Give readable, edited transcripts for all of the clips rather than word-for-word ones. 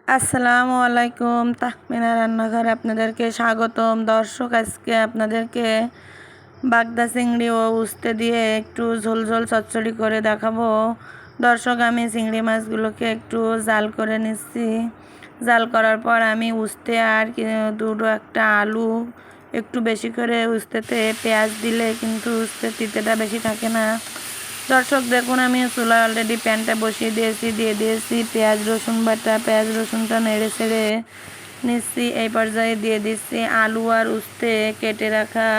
আসসালামু আলাইকুম, তাহমিনা রান্নাঘরে আপনাদেরকে স্বাগতম। দর্শক, আজকে আপনাদেরকে বাগদা চিংড়ি ও উস্তে দিয়ে একটু ঝোল ঝোল চচ্চড়ি করে দেখাবো। দর্শক, আমি চিংড়ি মাছগুলোকে একটু জাল করে নিচ্ছি। জাল করার পর আমি উস্তে আর দুটো একটা আলু একটু বেশি করে উস্তেতে পেঁয়াজ দিলে কিন্তু উস্তে তিতেটা বেশি থাকে না। দর্শক দেখুন, আমি চুলায় অলরেডি প্যানটা বসিয়ে দিয়ে দিয়েছি পেঁয়াজ রসুন বাটা। পেঁয়াজ রসুনটা নেড়ে ছেড়ে নিচ্ছি। এই পর্যায়ে দিয়ে দিচ্ছি আলু আর উস্তে কেটে রাখা।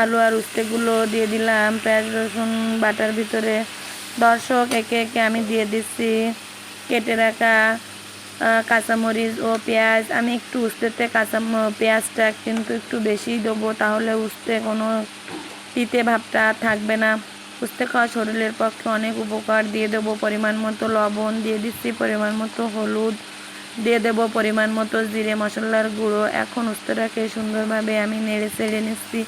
আলু আর উস্তেগুলো দিয়ে দিলাম পেঁয়াজ রসুন বাটার ভিতরে। দর্শক, একে একে আমি দিয়ে দিচ্ছি কেটে রাখা কাঁচামরিচ ও পেঁয়াজ। আমি একটু উস্তেতে পেঁয়াজটা কিন্তু একটু বেশি দেবো, তাহলে উস্তে কোনো তিতে ভাবটা থাকবে না। উস্তে খাওয়া শরীরের পক্ষে অনেক উপকার। দিয়ে দেবো পরিমাণ মতো লবণ, দিয়ে দিচ্ছি পরিমাণ মতো হলুদ, দিয়ে দেবো পরিমাণ মতো জিরে মশলার গুঁড়ো। এখন উস্তেটাকে সুন্দরভাবে আমি নেড়ে চেড়ে নিচ্ছি।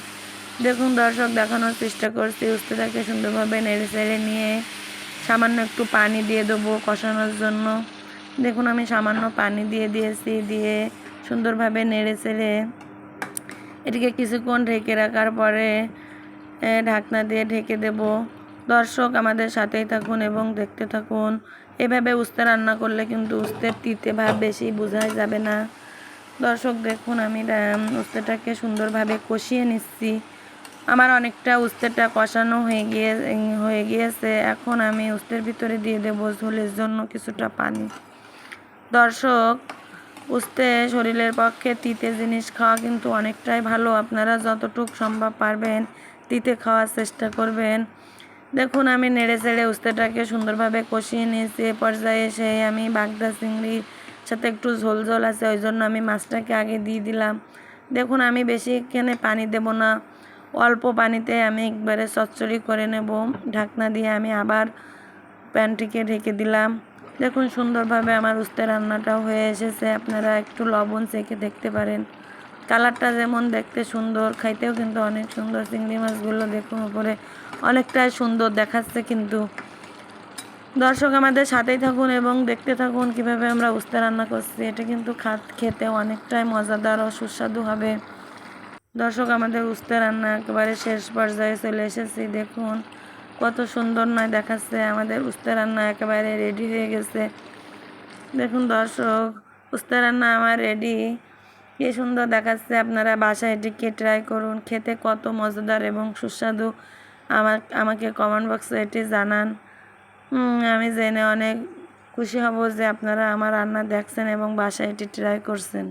দেখুন দর্শক, দেখানোর চেষ্টা করছি। উস্তেটাকে সুন্দরভাবে নেড়ে চেড়ে নিয়ে সামান্য একটু পানি দিয়ে দেবো কষানোর জন্য। দেখুন, আমি সামান্য পানি দিয়ে দিয়েছি। দিয়ে সুন্দরভাবে নেড়ে চেড়ে এটিকে কিছুক্ষণ ঢেকে রাখার পরে ঢাকনা দিয়ে ঢেকে দেব। দর্শক, আমাদের সাথেই থাকুন এবং দেখতে থাকুন। এভাবে উস্তে রান্না করলে কিন্তু উস্তের তিতে ভাব বেশি বোঝাই যাবে না। দর্শক দেখুন, আমি উস্তেটাকে সুন্দরভাবে কষিয়ে নিচ্ছি। আমার অনেকটা উস্তেটা কষানো হয়ে গিয়েছে। এখন আমি উস্তের ভিতরে দিয়ে দেবো ঝোলের জন্য কিছুটা পানি। দর্শক, উস্তে শরীরের পক্ষে তিতে জিনিস খাওয়া কিন্তু অনেকটাই ভালো। আপনারা যতটুকু সম্ভব পারবেন তিতে খাওয়ার চেষ্টা করবেন। দেখুন, আমি নেড়ে চেড়ে উস্তেটাকে সুন্দরভাবে কষিয়ে নিয়েছি। এ পর্যায়ে এসে আমি বাগদা চিংড়ির সাথে একটু ঝোল ঝোল আছে, ওই জন্য আমি মাছটাকে আগে দিয়ে দিলাম। দেখুন, আমি বেশি এখানে পানি দেব না, অল্প পানিতে আমি একবারে চচ্চড়ি করে নেব। ঢাকনা দিয়ে আমি আবার প্যানটিকে ঢেকে দিলাম। দেখুন, সুন্দরভাবে আমার উস্তে রান্নাটাও হয়ে এসেছে। আপনারা একটু লবণ চেখে দেখতে পারেন। কালারটা যেমন দেখতে সুন্দর, খাইতেও কিন্তু অনেক সুন্দর। চিংড়ি মাছগুলো দেখুন উপরে অনেকটাই সুন্দর দেখাচ্ছে কিন্তু। দর্শক, আমাদের সাথেই থাকুন এবং দেখতে থাকুন কিভাবে আমরা উস্তে রান্না করছি। এটা কিন্তু খেতে অনেকটাই মজাদার ও সুস্বাদু হবে। দর্শক, আমাদের উস্তে রান্না একেবারে শেষ পর্যায়ে চলে এসেছি। দেখুন কত সুন্দর নয় দেখাচ্ছে। আমাদের উস্তে রান্না একেবারে রেডি হয়ে গেছে। দেখুন দর্শক, উস্তে রান্না আমার রেডি। কি সুন্দর দেখাচ্ছে। আপনারা বাসায় এটিকে ট্রাই করুন। খেতে কত মজাদার এবং সুস্বাদু আমাকে কমেন্ট বক্সে এটি জানান। আমি জেনে অনেক খুশি হব যে আপনারা আমার রান্না দেখছেন এবং বাসায় এটি ট্রাই করছেন।